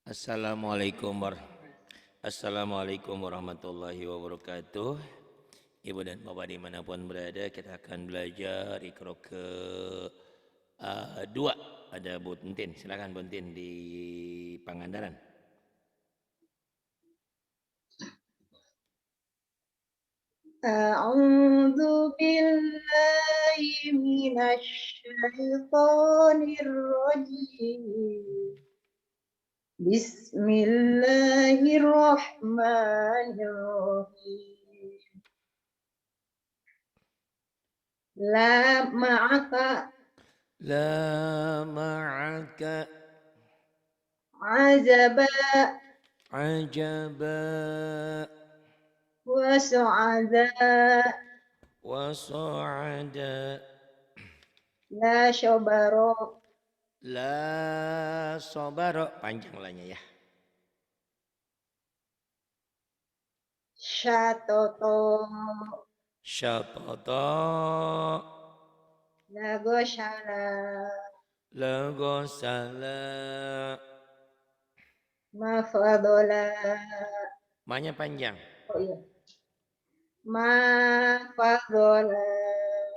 Assalamualaikum Assalamualaikum warahmatullahi wabarakatuh. Ibu dan bapak dimanapun berada, kita akan belajar ikro ke dua. Ada Bu Tintin, silakan Bu Tintin di Pangandaran. أعوذ بالله من الشيطان الرجيم بسم الله الرحمن الرحيم لا معك La ma'aka عجبا ajaba وسعداء wa sa'ada لا شبر la sobaro. Panjang lahnya ya. شطط Syatata لا غشلا lagosala. ما فضلا Mahnya panjang. oh iya ma fadhola.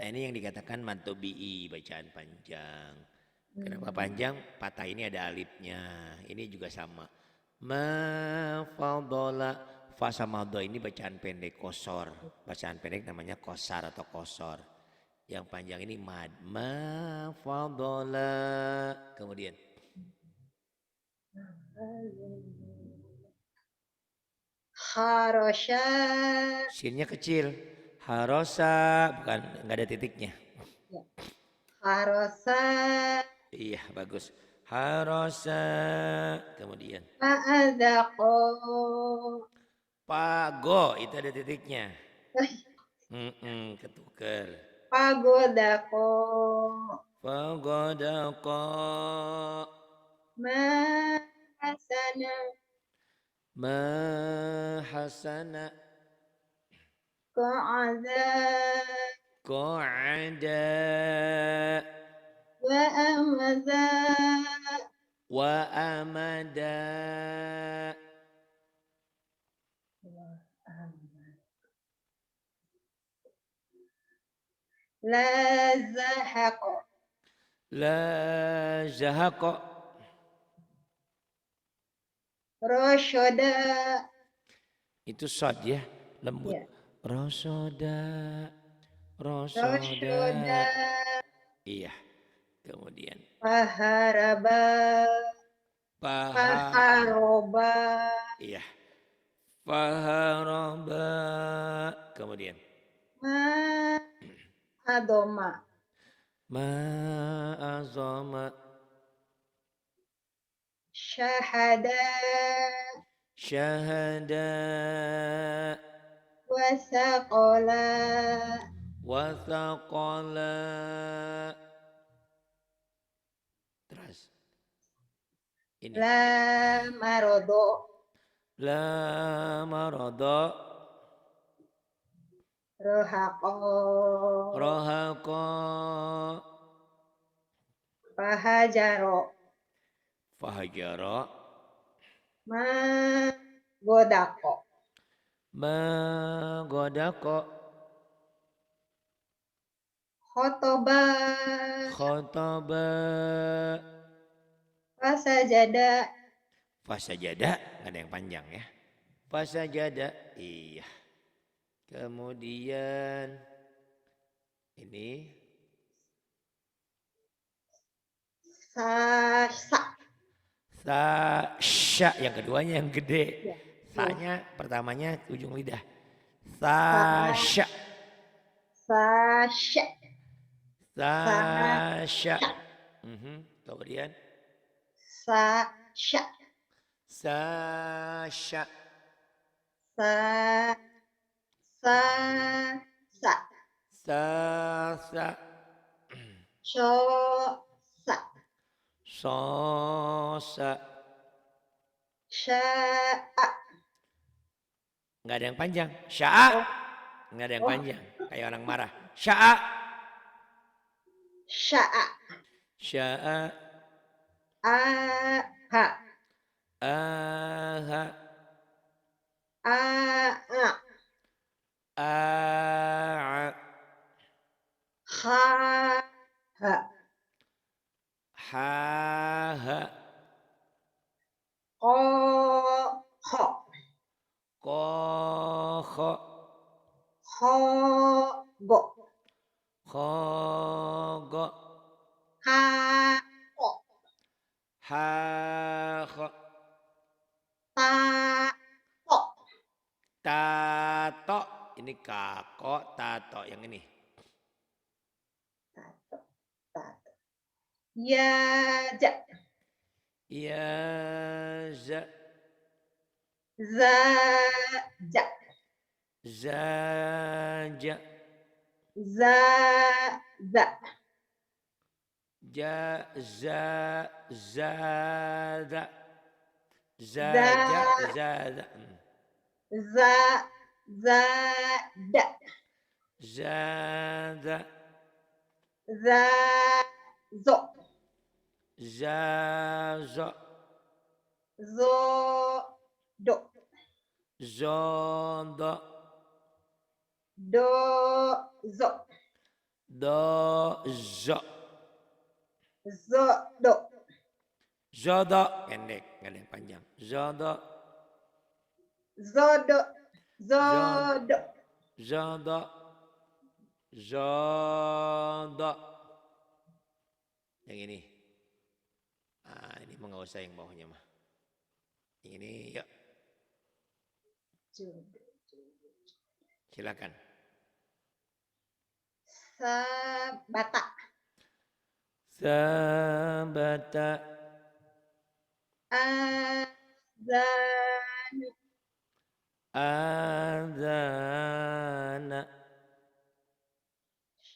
Nah ini yang dikatakan mantobi'i, bacaan panjang. Kenapa panjang? Patah ini ada alifnya. Ini juga sama. Ma fadola. Fa sama do ini bacaan pendek kosor. Bacaan pendek namanya kosar atau kosor. Yang panjang ini mad. Ma fadola. Kemudian. Kharosha Sinnya kecil. Harosa. Bukan, nggak ada titiknya. ya. Kharosa Iya, bagus. Harosa. Kemudian. fa'adaqo Pago itu ada titiknya. Ketuker. pagodako Fagodaqa. ma hasana Mahasana. qa'adha Qa'ada. wa amadha Wa amada. la zahaqo La zahaqa. roshoda Itu shod ya, lembut. ya Rosoda. Rosoda. roshoda Iya, kemudian. paharaba Paha. paharoba Iya. Faharaba. Kemudian. ma adoma Ma'azama. syahada Syahada. wasaqola Wathaqala. Terus. Ini. la marodo La marada. rohaqo Rohaqa. pahajaro Fahajara. ma godako Magodaqa. khotoba Khotaba. fasajada Fasajada. Nggak ada yang panjang ya. Fasajada. Iya. Kemudian. Ini. sasa Sya. Yang keduanya yang gede. ya Sa-nya pertamanya ujung lidah. sa Sasya. sasya Sasya. sasya Kemudian. sasya Sasya. sa sa sa Sasa. so sa Sosa. sya'a Nggak ada yang panjang. Sya'a. oh Nggak ada yang oh panjang. Kayak orang marah. Sya'a. sya'a Sya'a. aha aha, a a a, ha ha ha, ha, ko ho ko, ho, ho go ho, go, ha ko ha, ho, ta ko tato. Ini kako, tato yang ini. tato tato ya ja Ya, za, za ja za, ja, za za ja, za, za, za, za, za ja, za, za. za za da Za, za, za zo za, zo, zo do zo, do, do zo do, zo. zo do Zodo, pendek, nggak ada yang panjang. Zodo, zodo zod, zodo zodo, zodo. Yang ini. Ah, ini mah nggak usah yang bawahnya mah. Yang ini, yuk, silakan. sabata Sabata, azan adana,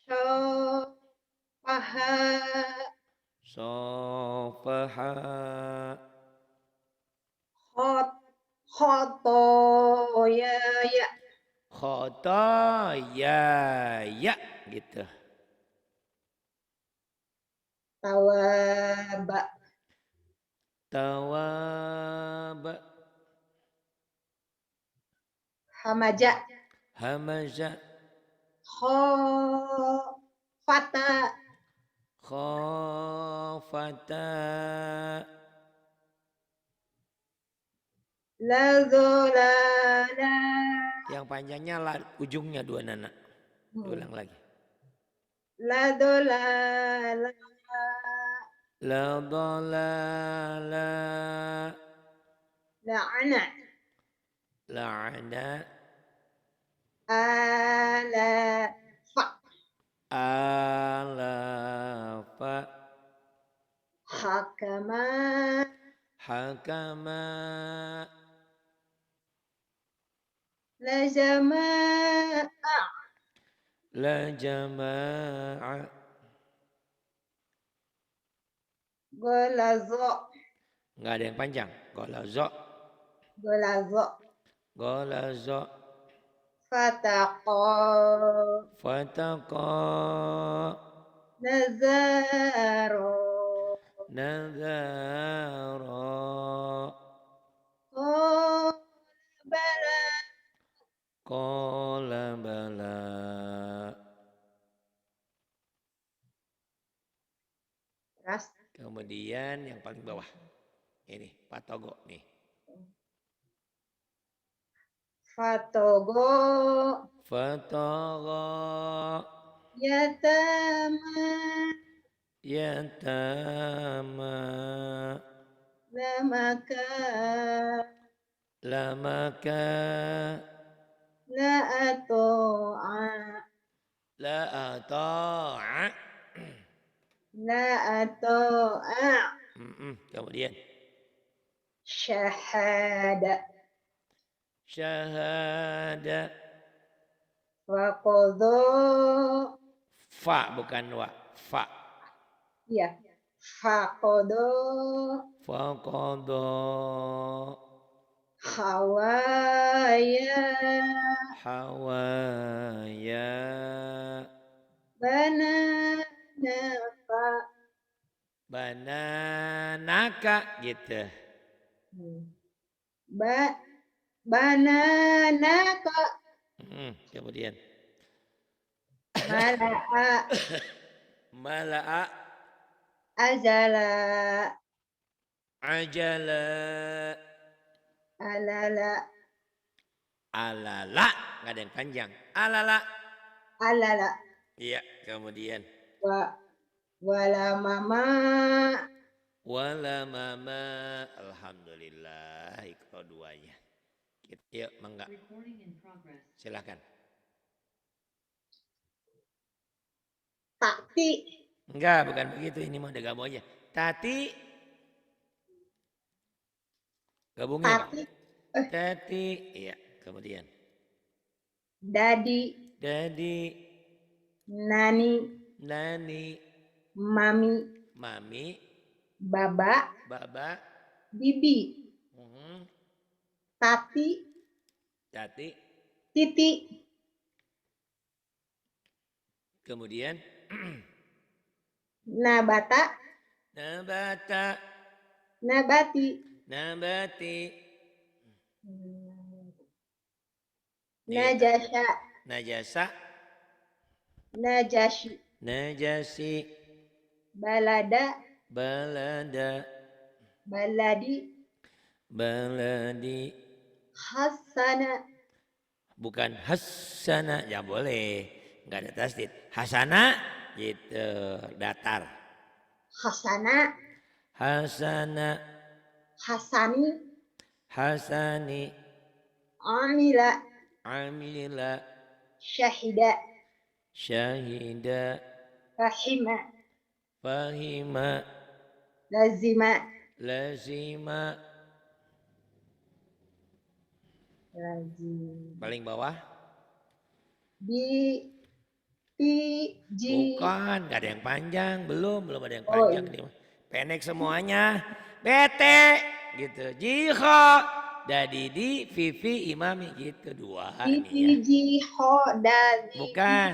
syofaha sofaha, hot khotoya ya khotoya, ya, gitu. tawaba Tawab, hamaja hamaza, khofata khafata, lazolala yang panjangnya lah, ujungnya dua nana. Ulang lagi. lazolala La dalala, la'ana la'ana, alafa alafa, hakama hakama, lajama'a la jama'a. golazo Nggak ada yang panjang. Golazo, golazo golazo, fataqa fataqa, nazaro nazara, bala qala bala. ras Kemudian yang paling bawah. Ini patogo nih. fatogo Fataga, yatama yatama, lamaka lamaka, la ato'a la ata'a. la ato'a Kemudian syahada syahada, waqadha fa bukan wa, fa, ya faqadha faqada, khawaya hawaya, banana fa bananaka gitu. Hmm. Ba banana kok Kemudian mala'a mala'a azala ajala alala alala nggak ada yang panjang alala. alala Iya, kemudian wa wala mama wala mama alhamdulillah ikro duanya. Yuk, mangga. Silakan. takti Enggak, bukan begitu. Ini mah udah kamu aja. Tati, gabungin. tati Tati, iya. Kemudian, dadi dadi, nani nani, mami mami, baba baba, bibi mhm, tati tati. titi Kemudian, nabata nabata, nabati nabati. Nih kita. najasa Najasa, najashi najasi, balada balada, baladi baladi. hasana Bukan hasana, ya boleh. Nggak ada tasdid. Hasana, gitu, datar. hasana Hasana, hasani hasani, amila amila, syahida syahida, fahima fahima, lazima lazima. lazim Paling bawah, bi ti ji bukan, nggak ada yang panjang, belum ada yang oh panjang iya. ini mah. Pendek semuanya. Bete, gitu. Jiho, dadidi, vivi, imami, gitu dua Ti nih ti ya. ji ho da zi ti Bukan,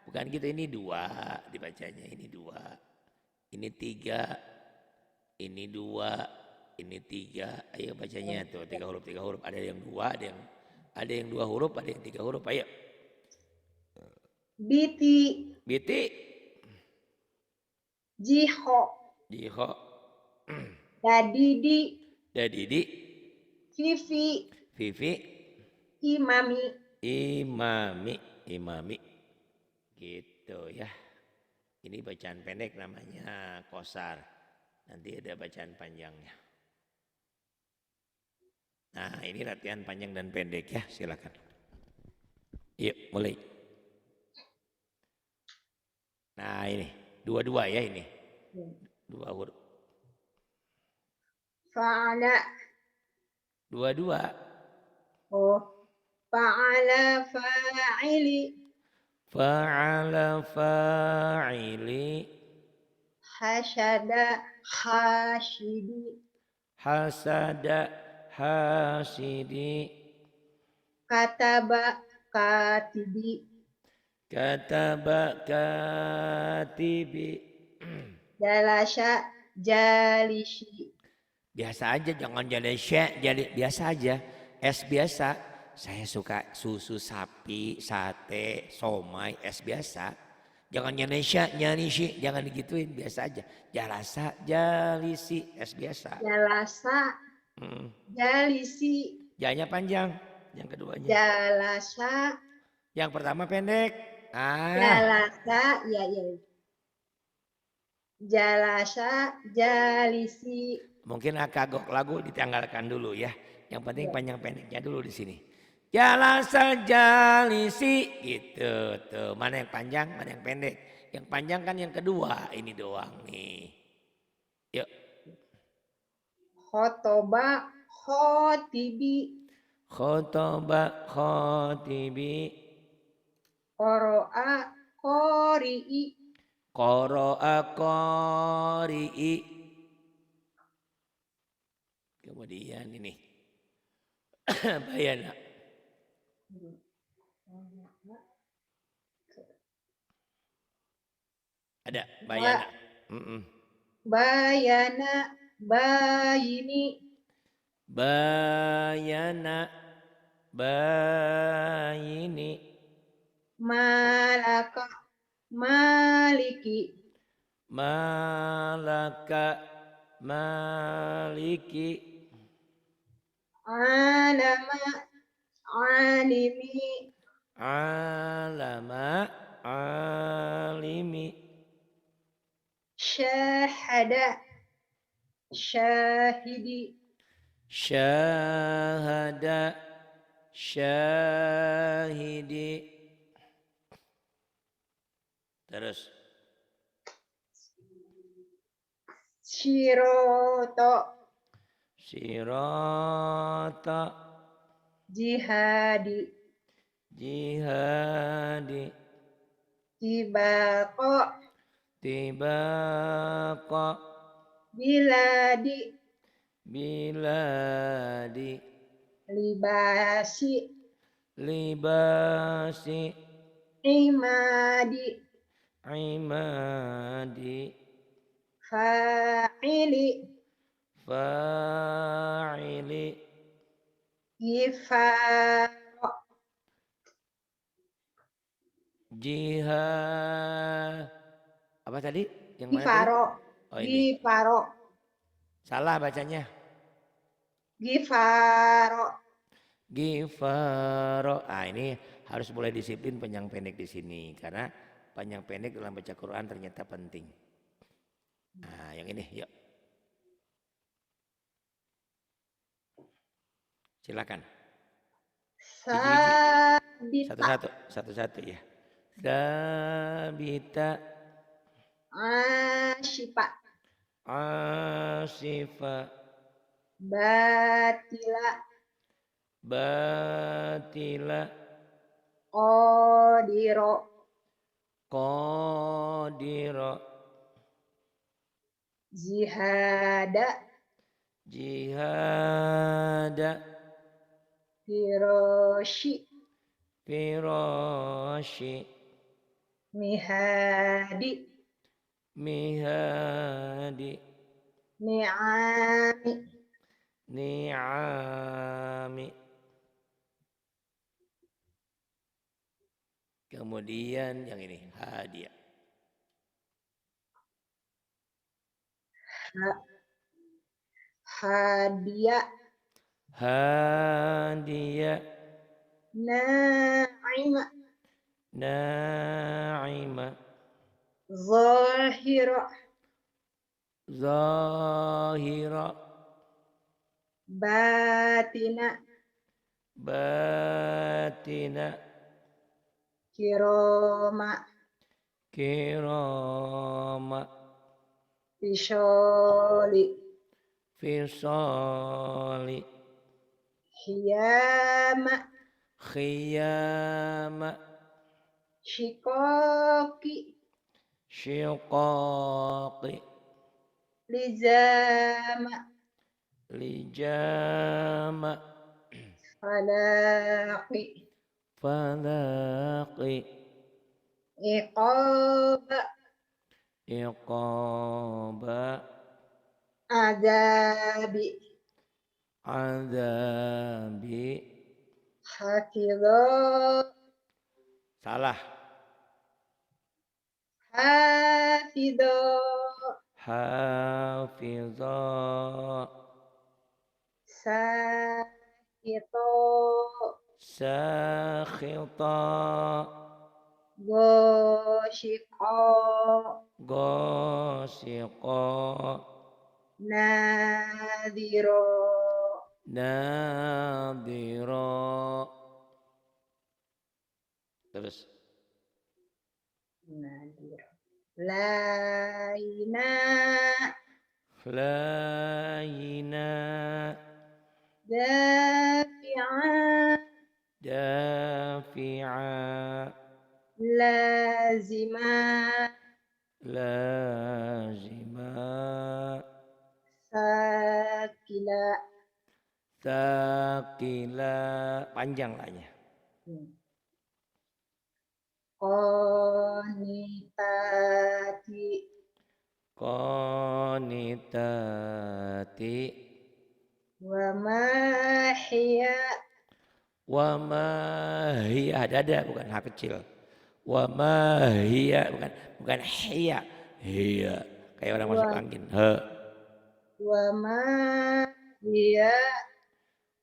bukan gitu. Ini dua dibacanya. Ini dua, ini tiga, ini dua, ini tiga. Ayo bacanya tuh tiga huruf. Ada yang dua, ada yang dua huruf, ada yang tiga huruf. Ayo. biti Biti, ji ho jiho, dadidi dadidi, vivi vivi, imami imami, imami. Gitu ya. Ini bacaan pendek namanya kosar. Nanti ada bacaan panjangnya. Nah, ini latihan panjang dan pendek ya, silakan. Yuk, mulai. Nah, ini dua-dua ya ini. Dua huruf. fa'ala Dua-dua. oh fa'ala fa'ili Fa'ala fa'ili. hasyada hasyidi Hasada hasidi. kataba katibi Kataba katibi. jalasha jalisi Biasa aja, jangan jadi syek, jadi biasa aja. Es biasa. Saya suka susu sapi, sate, somai, es biasa. Jangan nyanyi nyanisi, jangan digituin, biasa aja. Jalasa, jalisi, es biasa. jalasa Hmm. jalisi Janya panjang, yang keduanya. jalasa Yang pertama pendek. jalasa ya ya jalasa jalisi Mungkin kagok lagu ditanggalkan dulu ya. Yang penting ya. panjang pendeknya dulu di sini. Jalasa jalisi gitu tuh. Mana yang panjang, mana yang pendek. Yang panjang kan yang kedua, ini doang nih. Yuk. Khotoba khotibi Khotoba khotibi. qoro'a qori'i Qoro'a qori'i. Kemudian ini. Bayana. Ada bayana. bayana bayini bayana, bayini, malaka, maliki, malaka, maliki, alama, alimi, alama, alimi, syahada, syahidi, syahada, syahidi. Terus siroto, sirata, jihadi, jihadi, tibako, tibaqa, biladi, biladi, libasi, libasi, imadi, imadi, fa'ili, fa'ili, gifaro, jihad. Apa tadi? Yang mana tadi? gifaro, Oh ini. gifaro, Salah bacanya. gifaro. Gifaro. Ah ini harus mulai disiplin panjang pendek di sini karena panjang pendek dalam baca Quran ternyata penting. Nah, yang ini yuk. Silakan. Iji-iji. Sabita, Satu-satu, satu-satu ya. Sabita, asyifa, asifa, batila, batila, qadiro, qadira, jihada, jihada, firoshi, firashi, mihadi, mihadi, ni'ami, ni'ami. Kemudian yang ini hadiah. hadiah, Hadiah, na'ima, na'ima, zahira, zahira, batina, batina, kiroma, kirama, fisoli, fisali, hiyama, khiyama, shikoki, syiqaqi, lizama, lijama, falaqi, falaqi, iqaba, iqaba, adabi, adabi. hafidho, Salah. hafidho, Hafidha, sakito, sakhita, goshiko, gosiqa, nadhiro, nadhira. Terus nadhiro, laina, layina, dafi'a, dafi'a, lazima, lazima, sakila. thaqila. Panjang lahnya. Qanitati, Qanitati, wa ma hiya Wa ma hiya dada bukan ha kecil. Wa ma hiya bukan hiya. Hiya kayak orang masuk wa angin. He. wa ma hiya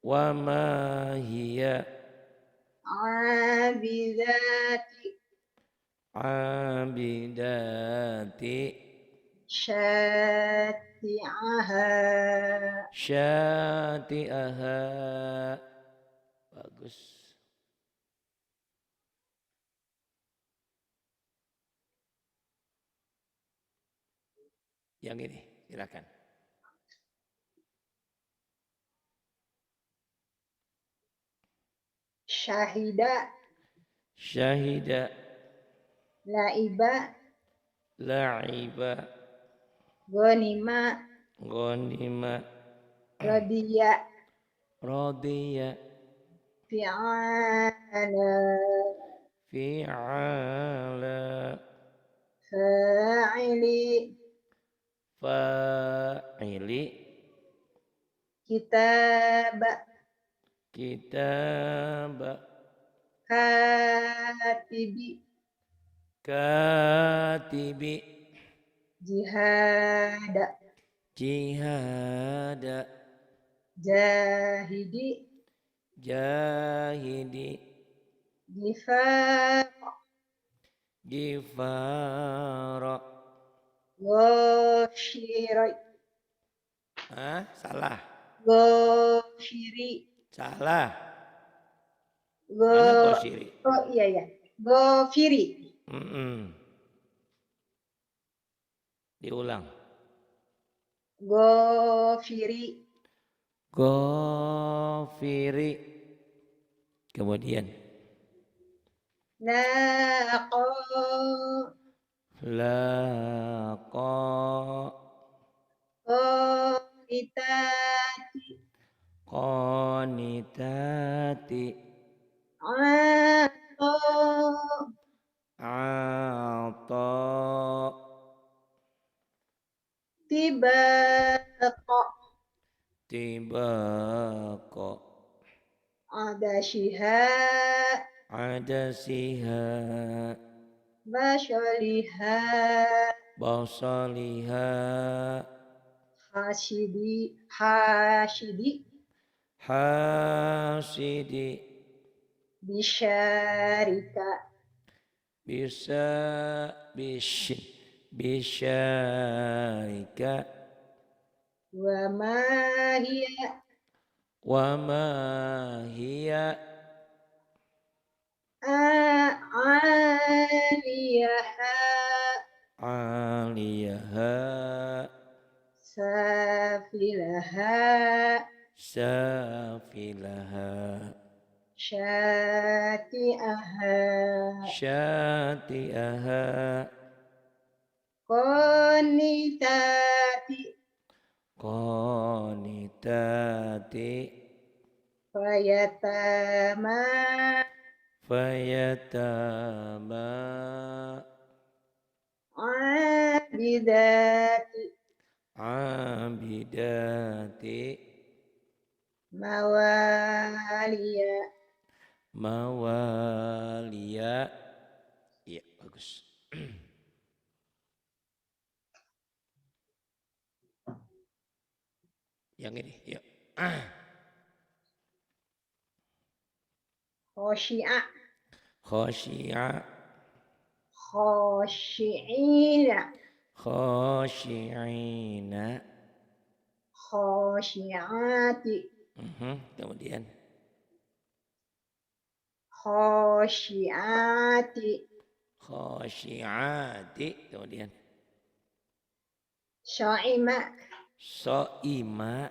Wa ma hiya abidati abidati syati'aha syati'aha. Bagus. Yang ini silakan. syahida Syahida laiba la'iba ghanima ghanima radiya radiya fi'ala fi'ala fa'ili fa'ili kitab kitab katibi katibi jihad jihad jahidi jahidi gifaq gifara. ghafiri Salah ghafiri salah mana Go, Gosiri. oh iya ya, Gofiri, Diulang. Gofiri, Gofiri. Kemudian Naqo, laqa Qonitati, qanitati Ato, ata Tibaqo, tibaqa Adashiha, adasiha Bashaliha, basaliha Hashidi, hasidi Bisharika, bisa bisyarika wa ma hiya wa ma hiya aliyaha aliyaha safilaha safilaha syati'aha syati'aha qanitati qanitati fayatama fayatama abidati abidati mawaliya mawaliya. Iya bagus. Yang ini yuk. khosyi'a Khosyi'a khosyi'ina khosyi'ina khosyi'ati kemudian khosyi'ati khosyi'ati kemudian sya'ima so'ima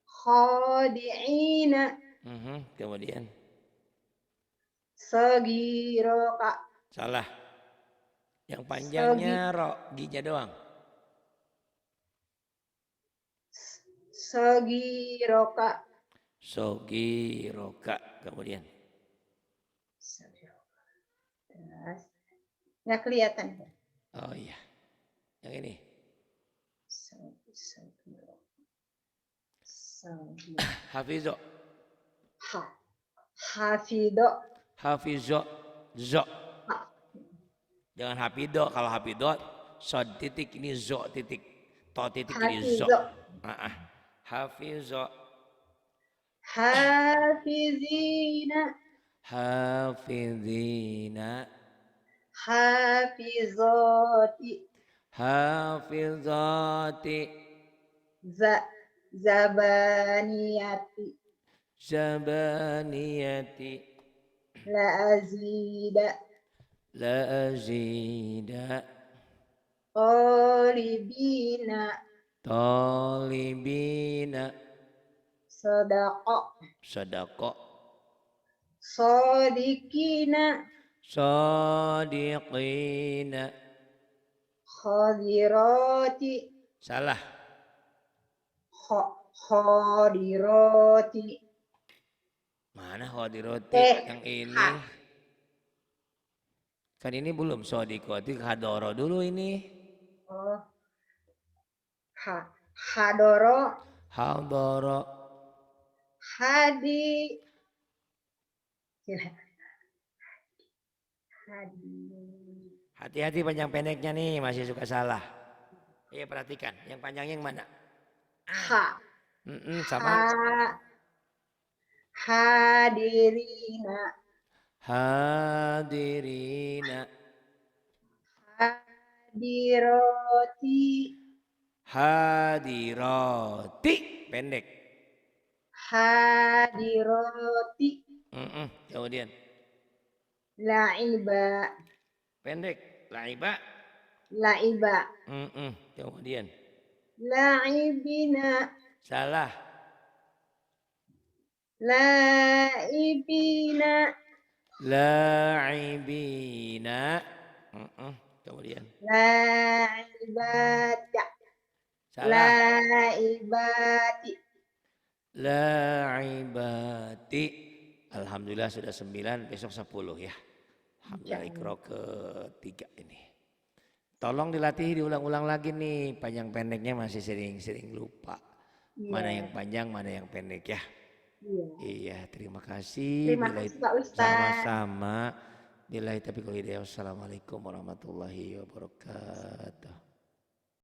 khadi'ina kemudian sagiroka salah yang panjangnya ro ginya doang sagiroka sogiroka kemudian nggak kelihatan oh iya yang ini Hafizo. Ha. Hafido. Hafizo. Zo. Ha. Jangan hafido. Kalau hafido sod titik, ini zo titik. To titik, ini zo. Hafizo. Hafizo. Hafizina. Hafizina. Hafizoti. Hafizati. Zabaniyati. Zabaniyati. La azida. La azida. Qalibina. Talibina. Sadaqa. Sadaqo. Sodikina. Sadiqina. Khadirati. Salah. Khadirati. Mana Khadirati yang ini? Ha. Kan ini belum Sodiqoti, Hadoro dulu ini. Oh. Ha. Hadoro. Hadoro. Hadi. Hadi. Hati-hati panjang pendeknya nih, masih suka salah. Iya perhatikan, yang panjangnya yang mana? Ha. Sama. Hadirina. Hadirina. Hadiroti. Hadiroti. Pendek. Hadiroti. Kemudian. Laiba. Pendek. Laiba. Laiba. Kemudian. Laibina. Salah. Laibina. Laibina. Kemudian. Laibata. Salah. Laibati. Laibati. Alhamdulillah sudah 9, besok 10 ya. Alhamdulillah Iqra ke-3 ini. Tolong dilatih, diulang-ulang lagi nih. Panjang pendeknya masih sering-sering lupa. Mana yang panjang, mana yang pendek ya. Iya, terima kasih. Terima kasih Pak Ustaz. Sama-sama. Billahi taufiq wal hidayah. Wassalamualaikum warahmatullahi wabarakatuh.